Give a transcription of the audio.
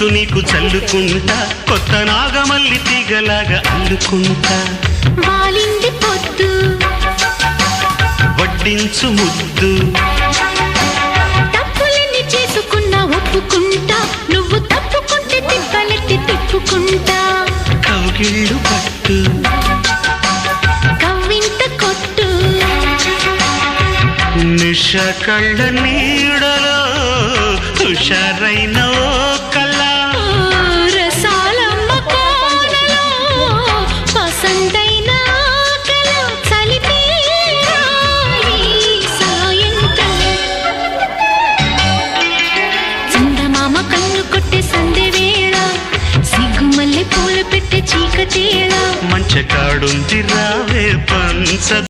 మనసు నీకు చల్లుకుంటా, కొత్త నాగమల్లి తీగలాగా అల్లుకుంటా. వాలింది పొద్దు వడ్డించు ముద్దు, తప్పులన్నీ చేసుకున్నా ఒప్పుకుంటా, నువ్వు తప్పుకుంటే తిప్పలెత్తి తిప్పుకుంటా. కౌగిళ్ళు పట్టు కవ్వింత కొట్టు, నిష కళ్ళ నీడలో హుషారైన ఓ కళ. రసాలమ్మ కోనలో పసందైన కళ. చలిపేరాలి సాయంత్రం, చందమామ కన్ను కొట్టే సందె వేళ, సిగ్గుమల్లె పూలు పెట్టే చీకటేళ. మంచకాడుంది రావే పంచ